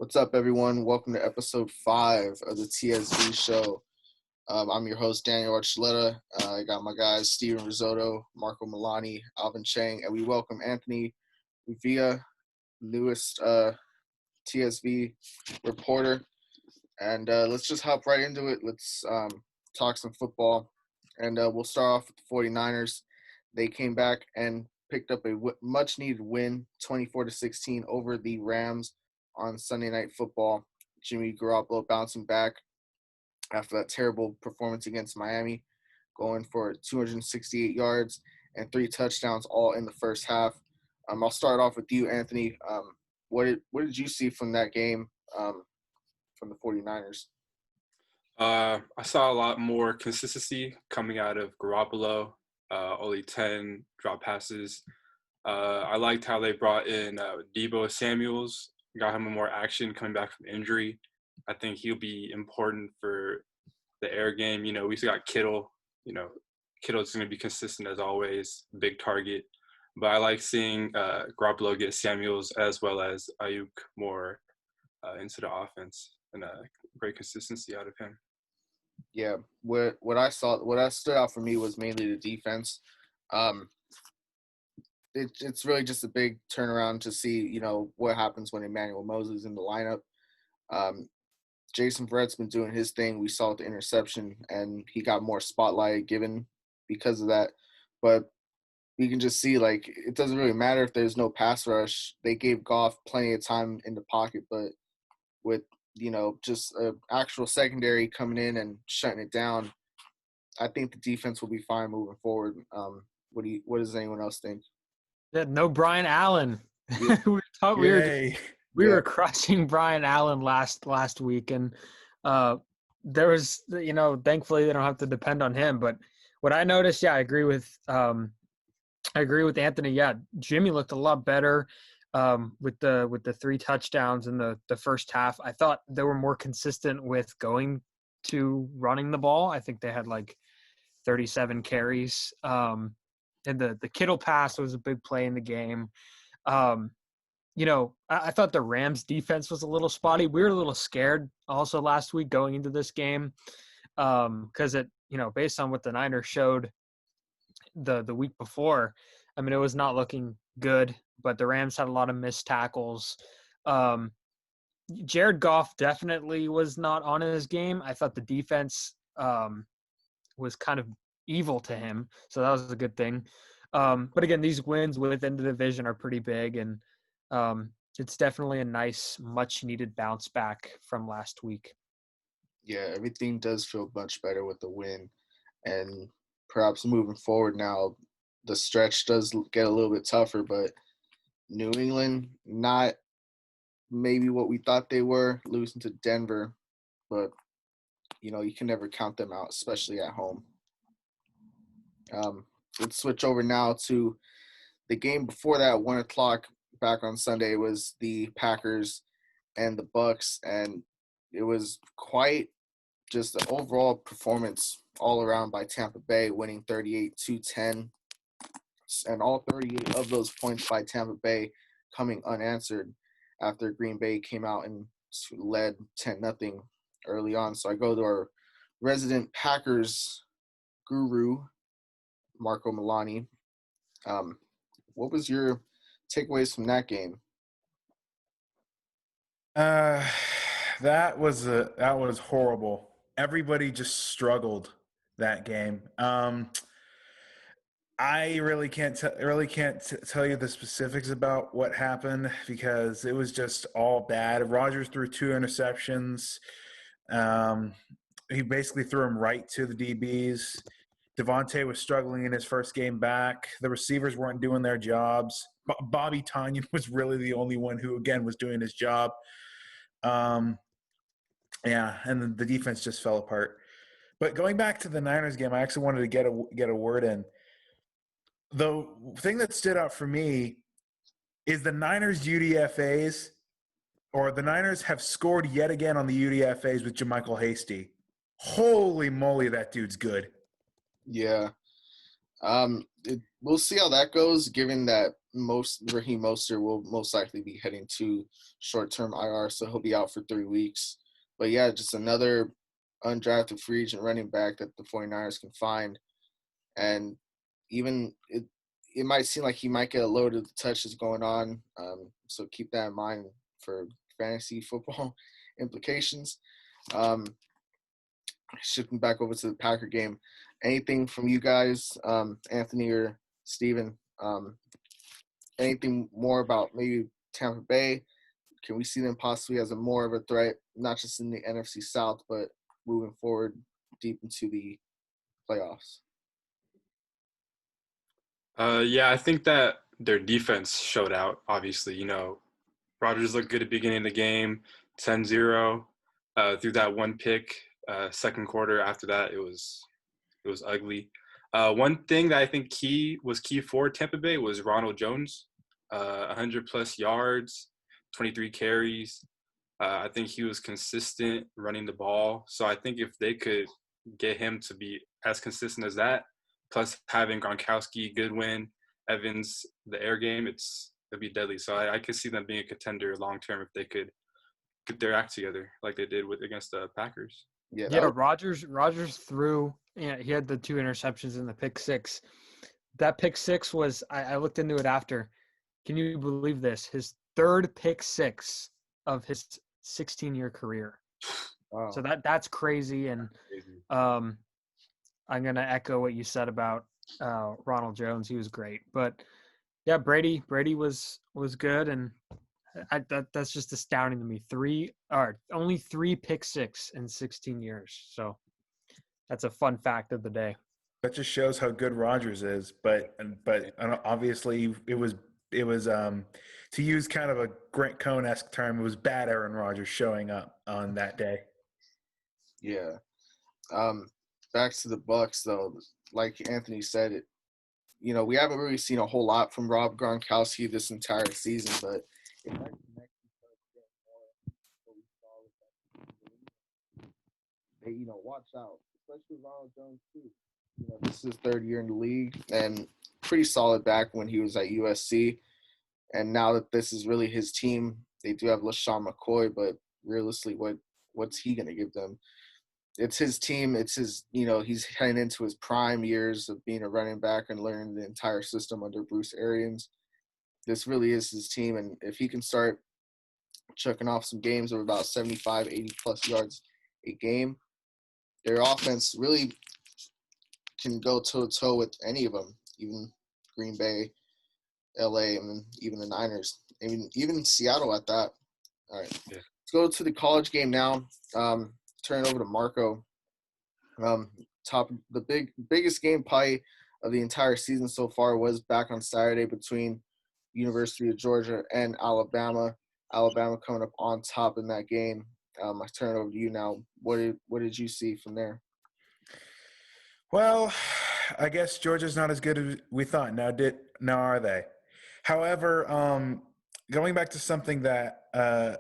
What's up, everyone? Welcome to episode 5 of the TSV Show. I'm your host, Daniel Archuleta. I got my guys, Steven Risotto, Marco Milani, Alvin Chang, and we welcome Anthony Villa, newest TSV reporter. And let's just hop right into it. Let's talk some football. And we'll start off with the 49ers. They came back and picked up a much-needed win, 24-16 over the Rams on Sunday Night Football. Jimmy Garoppolo bouncing back after that terrible performance against Miami, going for 268 yards and 3 touchdowns all in the first half. I'll start off with you, Anthony. What did you see from that game from the 49ers? I saw a lot more consistency coming out of Garoppolo, only 10 drop passes. I liked how they brought in Deebo Samuels, got him more action coming back from injury. I think he'll be important for the air game. You know, we still got Kittle. You know, Kittle's going to be consistent as always, big target. But I like seeing Garoppolo get Samuels as well as Ayuk more into the offense, and great consistency out of him. Yeah, what stood out for me was mainly the defense. It's really just a big turnaround to see, you know, what happens when Emmanuel Moses is in the lineup. Jason Verrett's been doing his thing. We saw the interception, and he got more spotlight given because of that. But you can just see, like, it doesn't really matter if there's no pass rush. They gave Goff plenty of time in the pocket, but with, you know, just an actual secondary coming in and shutting it down, I think the defense will be fine moving forward. What does anyone else think? Yeah, no Brian Allen. Yeah. we were crushing Brian Allen last week, and there was, you know, thankfully they don't have to depend on him. But what I noticed, I agree with Anthony. Yeah, Jimmy looked a lot better with the 3 touchdowns in the first half. I thought they were more consistent with going to running the ball. I think they had like 37 carries. And the Kittle pass was a big play in the game. You know, I thought the Rams defense was a little spotty. We were a little scared also last week going into this game because it, you know, based on what the Niners showed the week before, I mean, it was not looking good, but the Rams had a lot of missed tackles. Jared Goff definitely was not on his game. I thought the defense was kind of evil to him, so that was a good thing. But again, these wins within the division are pretty big, and it's definitely a nice, much-needed bounce back from last week. Yeah, everything does feel much better with the win, and perhaps moving forward now, the stretch does get a little bit tougher, but New England, not maybe what we thought they were, losing to Denver, but, you know, you can never count them out, especially at home. Let's switch over now to the game before that, 1 o'clock back on Sunday, was the Packers and the Bucks, and it was quite just an overall performance all around by Tampa Bay, winning 38-10, and all 38 of those points by Tampa Bay coming unanswered after Green Bay came out and led 10-0 early on. So I go to our resident Packers guru, Marco Milani. What was your takeaways from that game? That was horrible. Everybody just struggled that game. I really can't tell you the specifics about what happened because it was just all bad. Rodgers threw 2 interceptions. He basically threw them right to the DBs. Devontae was struggling in his first game back. The receivers weren't doing their jobs. Bobby Tonyan was really the only one who, again, was doing his job. And the defense just fell apart. But going back to the Niners game, I actually wanted to get a word in. The thing that stood out for me is the Niners UDFAs, or the Niners have scored yet again on the UDFAs with JaMychal Hasty. Holy moly, that dude's good. Yeah. we'll see how that goes, given that Raheem Mostert will most likely be heading to short-term IR, so he'll be out for 3 weeks. But, yeah, just another undrafted free agent running back that the 49ers can find. And even it might seem like he might get a load of the touches going on, so keep that in mind for fantasy football implications. Shifting back over to the Packer game, anything from you guys, Anthony or Steven, anything more about maybe Tampa Bay? Can we see them possibly as a more of a threat, not just in the NFC South, but moving forward deep into the playoffs? Yeah, I think that their defense showed out, obviously. You know, Rodgers looked good at the beginning of the game, 10-0, threw that one pick, second quarter. After that, it was ugly. One thing that I think was key for Tampa Bay was Ronald Jones, 100-plus yards, 23 carries. I think he was consistent running the ball. So I think if they could get him to be as consistent as that, plus having Gronkowski, Goodwin, Evans, the air game, it'd be deadly. So I could see them being a contender long term if they could get their act together like they did against the Packers. Yeah, Rodgers threw. Yeah, he had the 2 interceptions in the pick six. That pick six was I looked into it after. Can you believe this? His 3rd pick six of his 16-year career. Wow. So that's crazy. And I'm gonna echo what you said about Ronald Jones. He was great. But yeah, Brady was good, and that's just astounding to me. Only 3 pick six in 16 years. So that's a fun fact of the day. That just shows how good Rodgers is. But obviously it was to use kind of a Grant Cohn-esque term, it was bad Aaron Rodgers showing up on that day. Yeah. Back to the Bucs though, like Anthony said, we haven't really seen a whole lot from Rob Gronkowski this entire season, but it might connect what we saw with that. Watch out, especially Ronald Jones too. This is his 3rd year in the league and pretty solid back when he was at USC. And now that this is really his team, they do have LaShawn McCoy, but realistically, what's he going to give them? It's his team. It's his, he's heading into his prime years of being a running back and learning the entire system under Bruce Arians. This really is his team. And if he can start chucking off some games of about 75, 80-plus yards a game, their offense really can go toe-to-toe with any of them, even Green Bay, LA, and even the Niners, even Seattle at that. All right. Yeah. Let's go to the college game now. Turn it over to Marco. The biggest game probably of the entire season so far was back on Saturday between University of Georgia and Alabama. Alabama coming up on top in that game. I turn it over to you now. What did you see from there? Well, I guess Georgia's not as good as we thought. Now are they? However, going back to something that I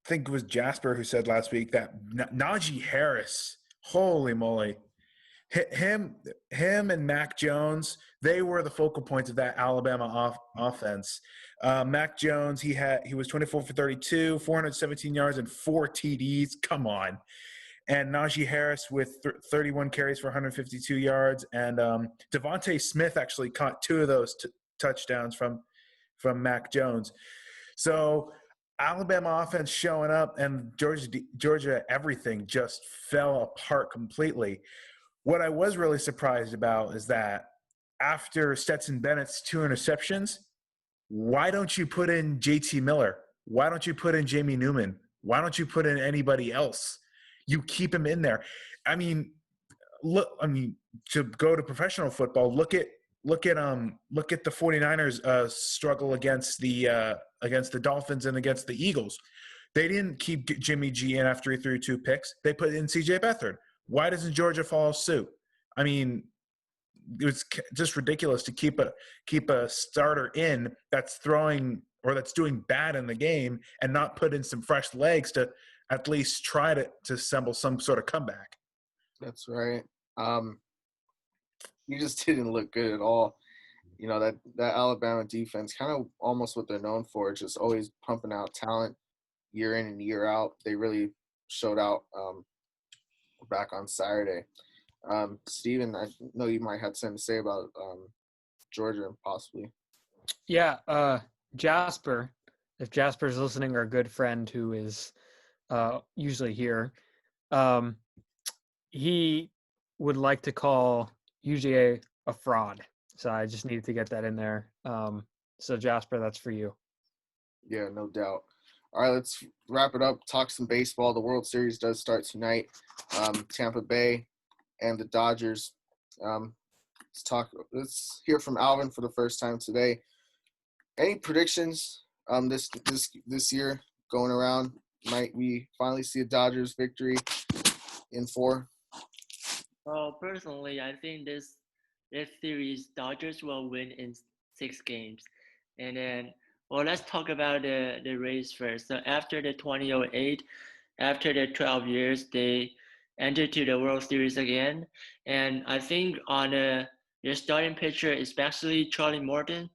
think it was Jasper who said last week, that Najee Harris, holy moly, him and Mac Jones, they were the focal points of that Alabama offense. Mac Jones, he was 24 for 32, 417 yards and 4 TDs. Come on. And Najee Harris with 31 carries for 152 yards. And Devontae Smith actually caught 2 of those touchdowns from Mac Jones. So Alabama offense showing up, and Georgia everything just fell apart completely. What I was really surprised about is that after Stetson Bennett's 2 interceptions, why don't you put in JT Miller? Why don't you put in Jamie Newman? Why don't you put in anybody else? You keep him in there. To go to professional football, look at the 49ers struggle against the Dolphins and against the Eagles. They didn't keep Jimmy G in after he threw 2 picks. They put in CJ Beathard. Why doesn't Georgia follow suit? I mean, it's just ridiculous to keep a starter in that's throwing or that's doing bad in the game and not put in some fresh legs to at least try to assemble some sort of comeback. That's right. He just didn't look good at all. that Alabama defense, kind of almost what they're known for, just always pumping out talent year in and year out. They really showed out back on Saturday. Steven, I know you might have something to say about Georgia, possibly. Yeah, Jasper, if Jasper's listening, our good friend who is usually here, he would like to call UGA a fraud. So I just needed to get that in there. So Jasper, that's for you. Yeah, no doubt. All right, let's wrap it up. Talk some baseball. The World Series does start tonight. Tampa Bay and the Dodgers. Let's hear from Alvin for the first time today. Any predictions this year going around? Might we finally see a Dodgers victory in 4? Well, personally, I think this series Dodgers will win in 6 games, and then let's talk about the Rays first. So after the 2008, after the 12 years, they entered to the World Series again, and I think on their starting pitcher, especially Charlie Morton.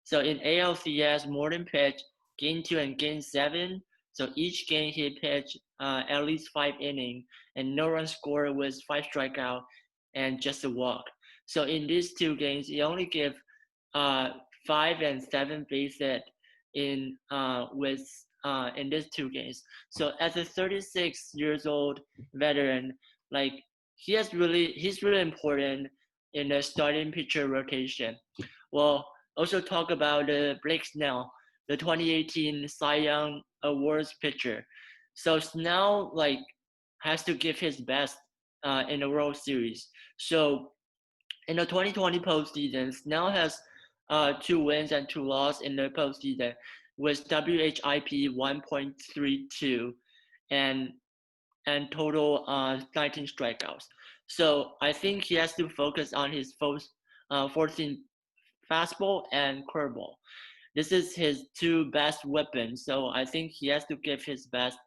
So in ALCS, Morton pitched Game 2 and Game 7. So each game he pitched at least 5 innings, and no run scored with 5 strikeouts and just a walk. So in these 2 games, he only gave 5 and 7 base hit in these 2 games. So as a 36 years old veteran, like he's really important in the starting pitcher rotation. Well, also talk about Blake Snell, the 2018 Cy Young Awards pitcher. So Snell has to give his best in the World Series. So in the 2020 postseason, Snell has 2 wins and 2 losses in the postseason with WHIP 1.32 and total 19 strikeouts. So I think he has to focus on his 14 fastball and curveball. This is his 2 best weapons. So I think he has to give his best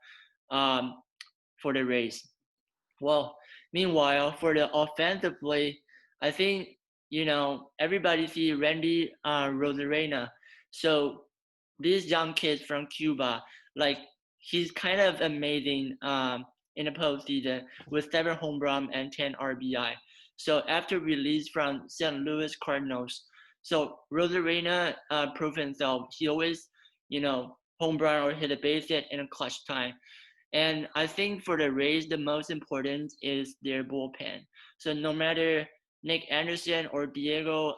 for the Rays. Well, meanwhile, for the offensive play, I think, everybody see Randy Rosarena. So these young kids from Cuba, he's kind of amazing in the postseason with 7 home runs and 10 RBI. So after release from St. Louis Cardinals, so Rosarena proved himself. He always, home run or hit a base hit in a clutch time. And I think for the Rays, the most important is their bullpen. So no matter Nick Anderson or Diego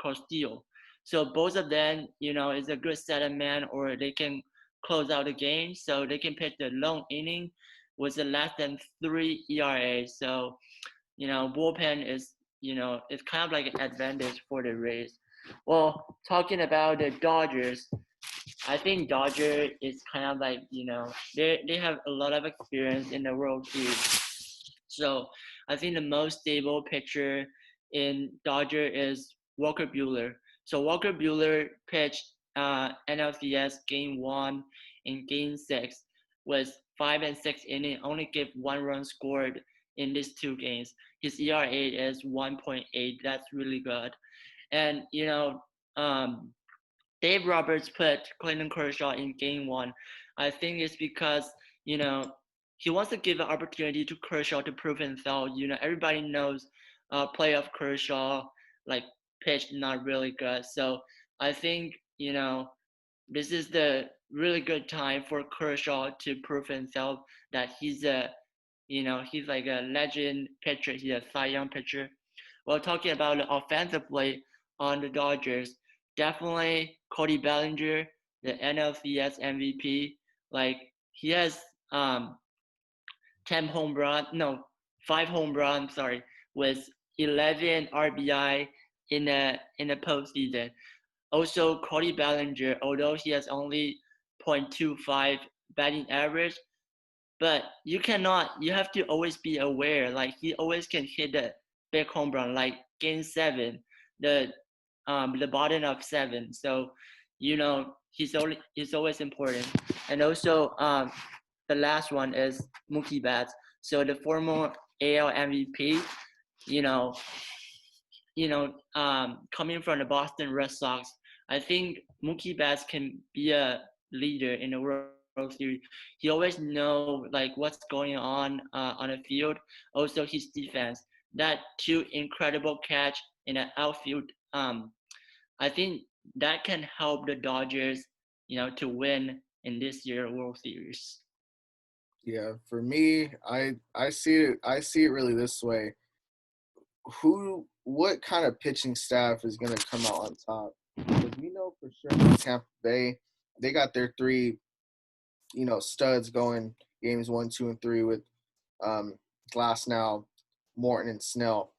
Castillo, so both of them, is a good setup man, or they can close out the game. So they can pitch the long inning with a less than 3 ERA. So, bullpen is, it's kind of like an advantage for the Rays. Well, talking about the Dodgers, I think Dodger is kind of like, they have a lot of experience in the World Series. So I think the most stable pitcher in Dodger is Walker Buehler. So Walker Buehler pitched NLCS Game 1 and Game 6 with 5 and 6 innings, only gave 1 run scored in these 2 games. His ERA is 1.8. That's really good. And, Dave Roberts put Clayton Kershaw in Game 1. I think it's because, he wants to give an opportunity to Kershaw to prove himself. Everybody knows playoff Kershaw, pitched not really good. So I think, this is the really good time for Kershaw to prove himself that he's he's like a legend pitcher. He's a Cy Young pitcher. Well, talking about the offensive play on the Dodgers, definitely Cody Ballinger, the NLCS MVP. He has 5 home runs, with 11 RBI in the postseason. Also, Cody Ballinger, although he has only 0.25 batting average, but you have to always be aware, he always can hit the big home run, like Game 7, the bottom of 7. So, he's always important. And also, the last one is Mookie Betts. So the former AL MVP, coming from the Boston Red Sox, I think Mookie Betts can be a leader in the World Series. He always know like what's going on the field. Also his defense. That two incredible catch in the outfield. I think that can help the Dodgers, to win in this year World Series. Yeah, for me, I see it really this way. What kind of pitching staff is going to come out on top? Because we know for sure that Tampa Bay, they got their three, studs going games 1, 2, and 3 with Glasnow, Morton, and Snell.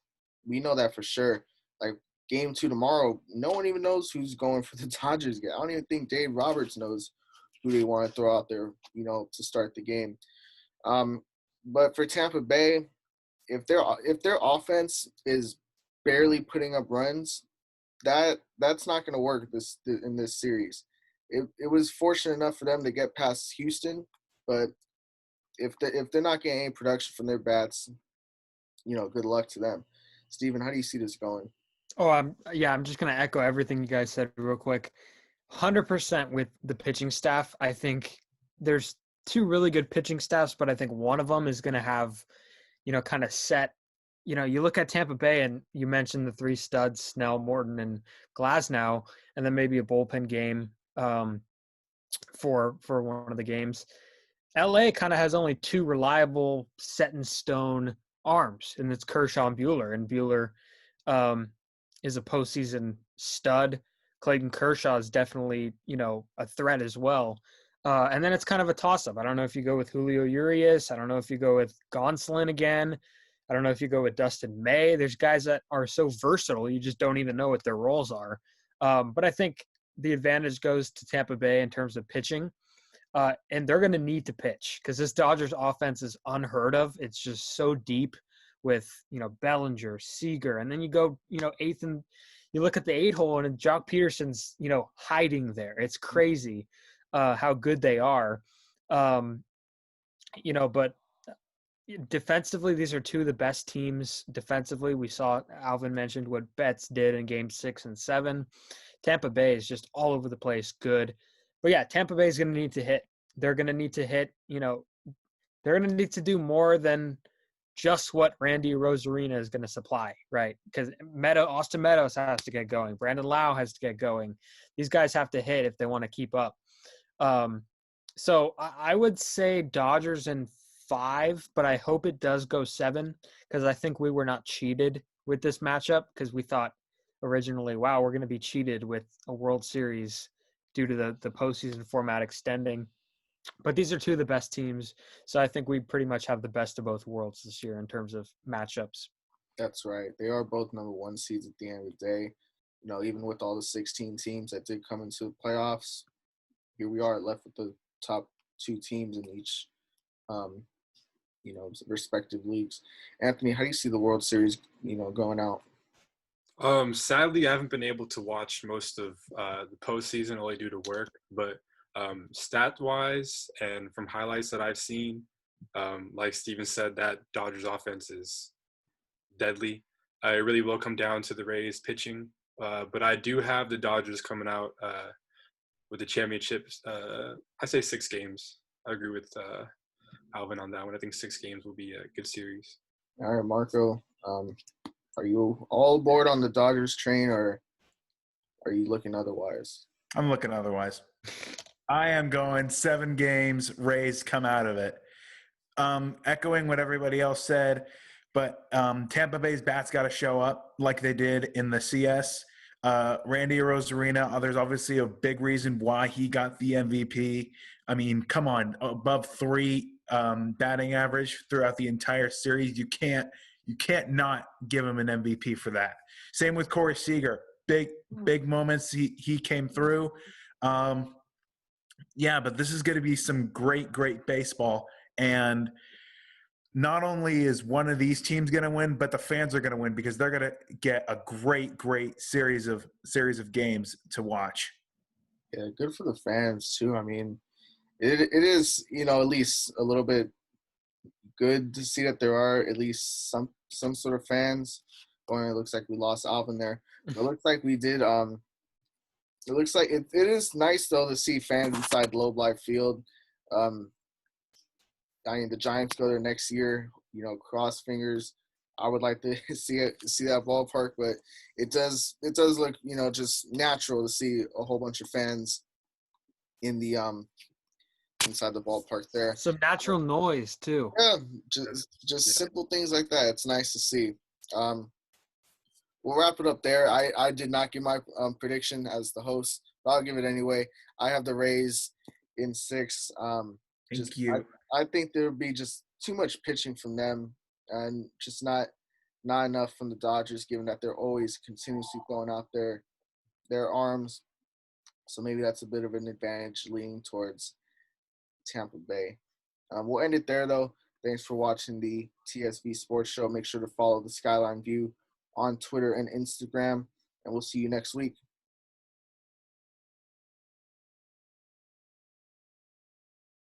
We know that for sure. Like game 2 tomorrow, no one even knows who's going for the Dodgers yet. I don't even think Dave Roberts knows who they want to throw out there, to start the game. But for Tampa Bay, if their offense is barely putting up runs, that's not going to work in this series. It was fortunate enough for them to get past Houston, but if they're not getting any production from their bats, good luck to them. Steven, how do you see this going? Oh, I'm just going to echo everything you guys said real quick. 100% with the pitching staff. I think there's two really good pitching staffs, but I think one of them is going to have, kind of set. You look at Tampa Bay and you mentioned the three studs, Snell, Morton, and Glasnow, and then maybe a bullpen game for one of the games. LA kind of has only two reliable set in stone arms, and it's Kershaw and Buehler. And Buehler is a postseason stud. Clayton Kershaw is definitely, a threat as well. And then it's kind of a toss-up. I don't know if you go with Julio Urias. I don't know if you go with Gonsolin again. I don't know if you go with Dustin May. There's guys that are so versatile, you just don't even know what their roles are. But I think the advantage goes to Tampa Bay in terms of pitching. And they're going to need to pitch because this Dodgers offense is unheard of. It's just so deep with, Bellinger, Seager. And then you go, eighth and you look at the 8-hole and Jock Peterson's, hiding there. It's crazy how good they are. But defensively, these are two of the best teams defensively. We saw Alvin mentioned what Betts did in game 6 and 7. Tampa Bay is just all over the place good. But yeah, Tampa Bay is going to need to hit. They're going to need to hit, they're going to need to do more than just what Randy Rosarina is going to supply, right? Because Austin Meadows has to get going. Brandon Lau has to get going. These guys have to hit if they want to keep up. So I would say Dodgers in 5, but I hope it does go 7 because I think we were not cheated with this matchup because we thought originally, wow, we're going to be cheated with a World Series due to the postseason format extending. But these are two of the best teams, so I think we pretty much have the best of both worlds this year in terms of matchups. That's right. They are both number 1 seeds at the end of the day. Even with all the 16 teams that did come into the playoffs, here we are left with the top 2 teams in each, respective leagues. Anthony, how do you see the World Series, going out? Sadly, I haven't been able to watch most of the postseason only due to work, but stat-wise and from highlights that I've seen, like Steven said, that Dodgers offense is deadly. It really will come down to the Rays pitching, but I do have the Dodgers coming out with the championships. I say 6 games. I agree with Alvin on that one. I think 6 games will be a good series. All right, Marco. Are you all aboard on the Dodgers train, or are you looking otherwise? I'm looking otherwise. I am going 7 games, Rays come out of it. Echoing what everybody else said, but Tampa Bay's bats got to show up like they did in the CS. Randy Rosarina, there's obviously a big reason why he got the MVP. I mean, come on, above 3 batting average throughout the entire series. You can't not give him an MVP for that. Same with Corey Seager. Big moments he came through. Yeah, but this is going to be some great baseball. And not only is one of these teams going to win, but the fans are going to win because they're going to get a great series of games to watch. Yeah, good for the fans too. I mean, it is, at least a little bit good to see that there are at least some sort of fans It looks like we lost Alvin there. It looks like we did. It looks like it is nice though to see fans inside Globe Life Field. I mean, the Giants go there next year. You know, cross fingers. I would like to see that ballpark, but it does look, you know, just natural to see a whole bunch of fans in the inside the ballpark there. Some natural noise too. Yeah, just simple things like that. It's nice to see. We'll wrap it up there. I did not give my prediction as the host, but I'll give it anyway. I have the Rays in 6. Thank you. I think there would be just too much pitching from them, and just not enough from the Dodgers, given that they're always continuously throwing out their arms. So maybe that's a bit of an advantage leaning towards Tampa Bay. We'll end it there, though. Thanks for watching the TSV Sports Show. Make sure to follow the Skyline View on Twitter and Instagram, and we'll see you next week.